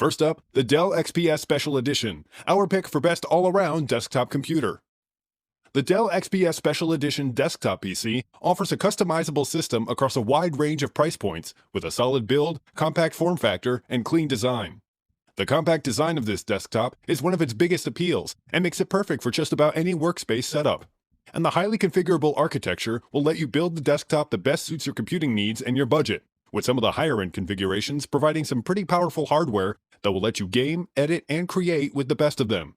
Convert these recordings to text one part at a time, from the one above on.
First up, the Dell XPS Special Edition, our pick for best all-around desktop computer. The Dell XPS Special Edition desktop PC offers a customizable system across a wide range of price points with a solid build, compact form factor, and clean design. The compact design of this desktop is one of its biggest appeals and makes it perfect for just about any workspace setup. And the highly configurable architecture will let you build the desktop that best suits your computing needs and your budget, with some of the higher-end configurations providing some pretty powerful hardware that will let you game, edit, and create with the best of them.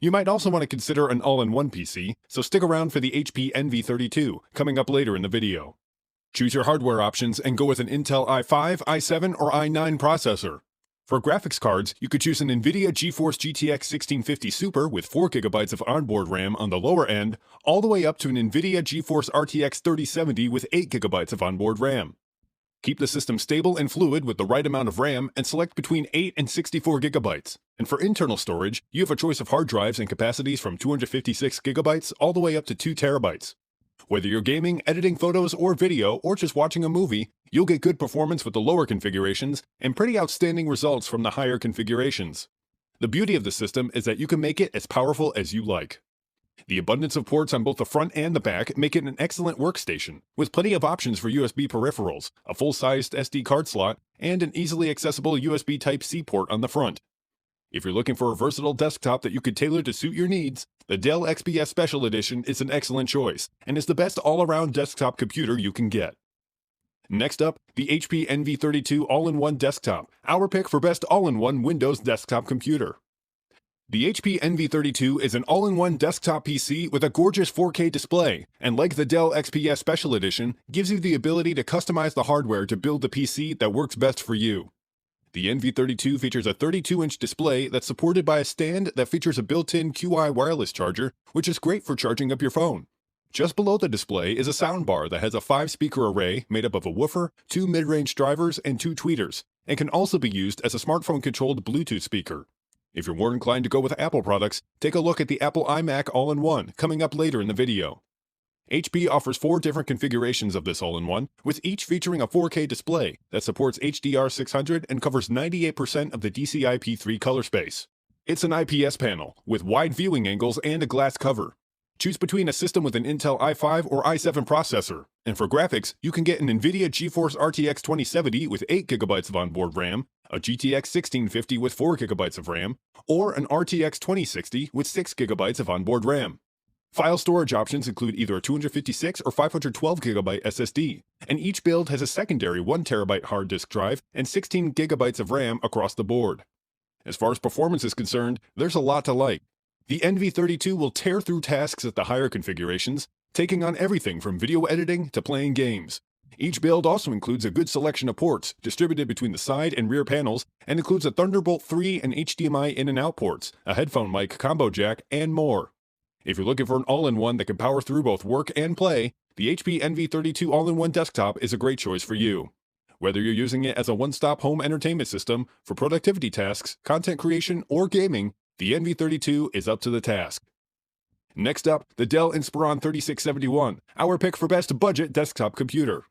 You might also want to consider an all-in-one PC, so stick around for the HP Envy 32, coming up later in the video. Choose your hardware options and go with an Intel i5, i7, or i9 processor. For graphics cards, you could choose an NVIDIA GeForce GTX 1650 Super with 4GB of onboard RAM on the lower end, all the way up to an NVIDIA GeForce RTX 3070 with 8GB of onboard RAM. Keep the system stable and fluid with the right amount of RAM and select between 8 and 64GB. And for internal storage, you have a choice of hard drives and capacities from 256GB all the way up to 2TB. Whether you're gaming, editing photos or video, or just watching a movie, you'll get good performance with the lower configurations and pretty outstanding results from the higher configurations. The beauty of the system is that you can make it as powerful as you like. The abundance of ports on both the front and the back make it an excellent workstation, with plenty of options for USB peripherals, a full-sized SD card slot, and an easily accessible USB Type-C port on the front. If you're looking for a versatile desktop that you could tailor to suit your needs, the Dell XPS Special Edition is an excellent choice, and is the best all-around desktop computer you can get. Next up, the HP Envy 32 All-in-One Desktop, our pick for best all-in-one Windows desktop computer. The HP Envy 32 is an all-in-one desktop PC with a gorgeous 4K display, and like the Dell XPS Special Edition, gives you the ability to customize the hardware to build the PC that works best for you. The Envy 32 features a 32-inch display that's supported by a stand that features a built-in QI wireless charger, which is great for charging up your phone. Just below the display is a soundbar that has a 5-speaker array made up of a woofer, 2 mid-range drivers, and 2 tweeters, and can also be used as a smartphone-controlled Bluetooth speaker. If you're more inclined to go with Apple products, take a look at the Apple iMac All-in-One, coming up later in the video. HP offers 4 different configurations of this all-in-one, with each featuring a 4K display that supports HDR600 and covers 98% of the DCI-P3 color space. It's an IPS panel, with wide viewing angles and a glass cover. Choose between a system with an Intel i5 or i7 processor, and for graphics, you can get an NVIDIA GeForce RTX 2070 with 8GB of onboard RAM, a GTX 1650 with 4GB of RAM, or an RTX 2060 with 6GB of onboard RAM. File storage options include either a 256 or 512GB SSD, and each build has a secondary 1TB hard disk drive and 16GB of RAM across the board. As far as performance is concerned, there's a lot to like. The Envy 32 will tear through tasks at the higher configurations, taking on everything from video editing to playing games. Each build also includes a good selection of ports, distributed between the side and rear panels, and includes a Thunderbolt 3 and HDMI in and out ports, a headphone mic combo jack, and more. If you're looking for an all-in-one that can power through both work and play, the HP Envy 32 All-in-One Desktop is a great choice for you. Whether you're using it as a one-stop home entertainment system, for productivity tasks, content creation, or gaming, the Envy 32 is up to the task. Next up, the Dell Inspiron 3671, our pick for best budget desktop computer.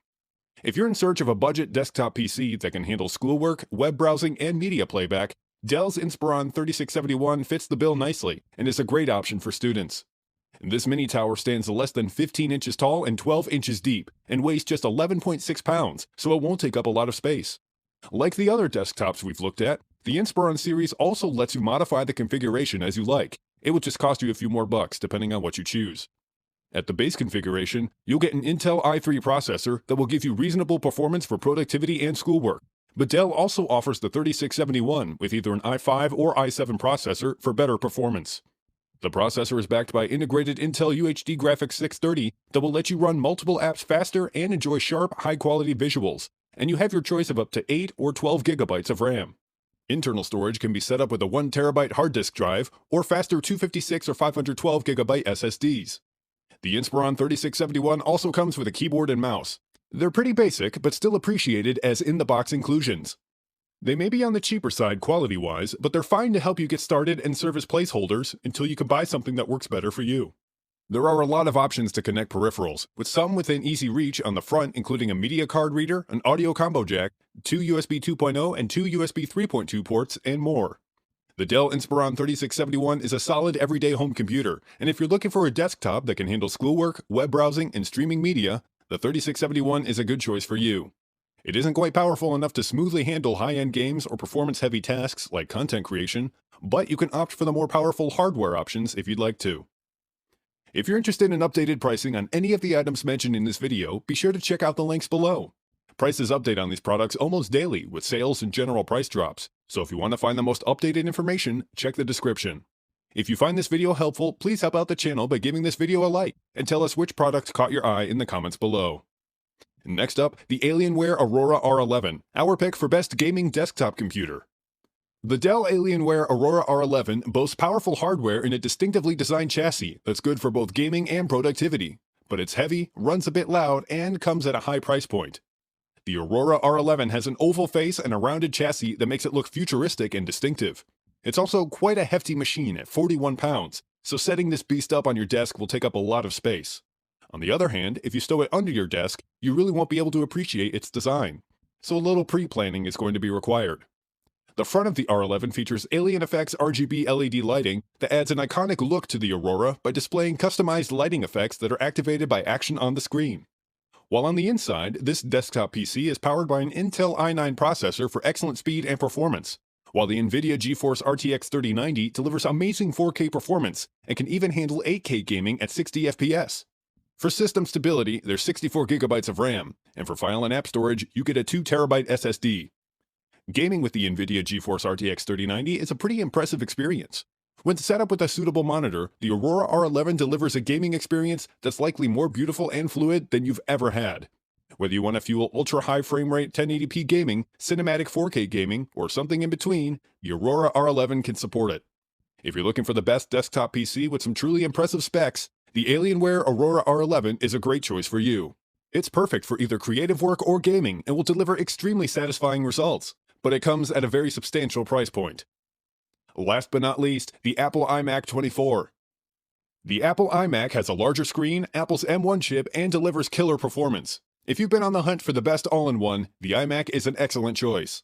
If you're in search of a budget desktop PC that can handle schoolwork, web browsing, and media playback, Dell's Inspiron 3671 fits the bill nicely and is a great option for students. This mini tower stands less than 15 inches tall and 12 inches deep, and weighs just 11.6 pounds, so it won't take up a lot of space. Like the other desktops we've looked at, the Inspiron series also lets you modify the configuration as you like. It will just cost you a few more bucks depending on what you choose. At the base configuration, you'll get an Intel i3 processor that will give you reasonable performance for productivity and schoolwork. But Dell also offers the 3671 with either an i5 or i7 processor for better performance. The processor is backed by integrated Intel UHD Graphics 630 that will let you run multiple apps faster and enjoy sharp, high-quality visuals, and you have your choice of up to 8 or 12GB of RAM. Internal storage can be set up with a 1TB hard disk drive or faster 256 or 512GB SSDs. The Inspiron 3671 also comes with a keyboard and mouse. They're pretty basic, but still appreciated as in-the-box inclusions. They may be on the cheaper side quality-wise, but they're fine to help you get started and serve as placeholders until you can buy something that works better for you. There are a lot of options to connect peripherals, with some within easy reach on the front, including a media card reader, an audio combo jack, 2 USB 2.0 and 2 USB 3.2 ports, and more. The Dell Inspiron 3671 is a solid everyday home computer, and if you're looking for a desktop that can handle schoolwork, web browsing, and streaming media, the 3671 is a good choice for you. It isn't quite powerful enough to smoothly handle high-end games or performance-heavy tasks like content creation, but you can opt for the more powerful hardware options if you'd like to. If you're interested in updated pricing on any of the items mentioned in this video, be sure to check out the links below. Prices update on these products almost daily with sales and general price drops, so if you want to find the most updated information, check the description. If you find this video helpful, please help out the channel by giving this video a like and tell us which products caught your eye in the comments below. Next up, the Alienware Aurora R11, our pick for best gaming desktop computer. The Dell Alienware Aurora R11 boasts powerful hardware in a distinctively designed chassis that's good for both gaming and productivity, but it's heavy, runs a bit loud, and comes at a high price point. The Aurora R11 has an oval face and a rounded chassis that makes it look futuristic and distinctive. It's also quite a hefty machine at 41 pounds, so setting this beast up on your desk will take up a lot of space. On the other hand, if you stow it under your desk, you really won't be able to appreciate its design, so a little pre-planning is going to be required. The front of the R11 features Alien Effects RGB LED lighting that adds an iconic look to the Aurora by displaying customized lighting effects that are activated by action on the screen. While on the inside, this desktop PC is powered by an Intel i9 processor for excellent speed and performance, while the NVIDIA GeForce RTX 3090 delivers amazing 4K performance and can even handle 8K gaming at 60 FPS. For system stability, there's 64 GB of RAM, and for file and app storage, you get a 2 TB SSD. Gaming with the NVIDIA GeForce RTX 3090 is a pretty impressive experience. When set up with a suitable monitor, the Aurora R11 delivers a gaming experience that's likely more beautiful and fluid than you've ever had. Whether you want to fuel ultra-high frame rate 1080p gaming, cinematic 4K gaming, or something in between, the Aurora R11 can support it. If you're looking for the best desktop PC with some truly impressive specs, the Alienware Aurora R11 is a great choice for you. It's perfect for either creative work or gaming and will deliver extremely satisfying results, but it comes at a very substantial price point. Last but not least, the Apple iMac 24. The Apple iMac has a larger screen, Apple's M1 chip, and delivers killer performance. If you've been on the hunt for the best all-in-one, the iMac is an excellent choice.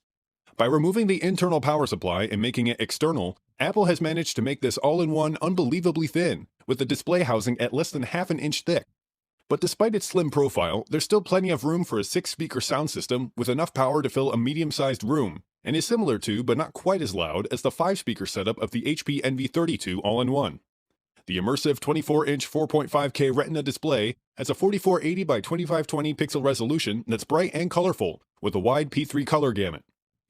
By removing the internal power supply and making it external, Apple has managed to make this all-in-one unbelievably thin, with the display housing at less than half an inch thick. But despite its slim profile, there's still plenty of room for a 6-speaker sound system with enough power to fill a medium-sized room, and is similar to, but not quite as loud, as the 5-speaker setup of the HP Envy 32 all-in-one. The immersive 24-inch 4.5K Retina display has a 4480 by 2520 pixel resolution that's bright and colorful, with a wide P3 color gamut.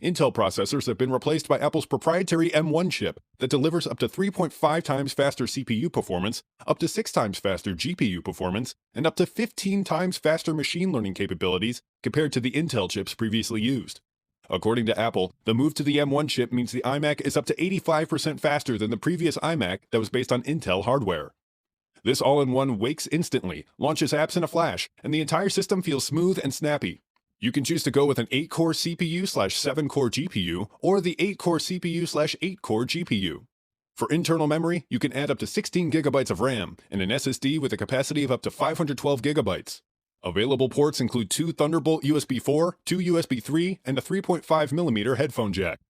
Intel processors have been replaced by Apple's proprietary M1 chip that delivers up to 3.5 times faster CPU performance, up to 6 times faster GPU performance, and up to 15 times faster machine learning capabilities compared to the Intel chips previously used. According to Apple, the move to the M1 chip means the iMac is up to 85% faster than the previous iMac that was based on Intel hardware. This all-in-one wakes instantly, launches apps in a flash, and the entire system feels smooth and snappy. You can choose to go with an 8-core CPU/7-core GPU, or the 8-core CPU/8-core GPU. For internal memory, you can add up to 16 GB of RAM and an SSD with a capacity of up to 512 GB. Available ports include 2 Thunderbolt USB 4, 2 USB 3, and a 3.5mm headphone jack.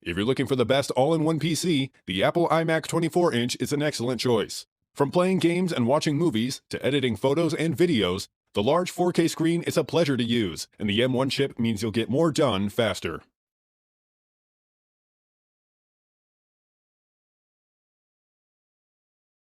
If you're looking for the best all-in-one PC, the Apple iMac 24-inch is an excellent choice. From playing games and watching movies, to editing photos and videos, the large 4K screen is a pleasure to use, and the M1 chip means you'll get more done faster.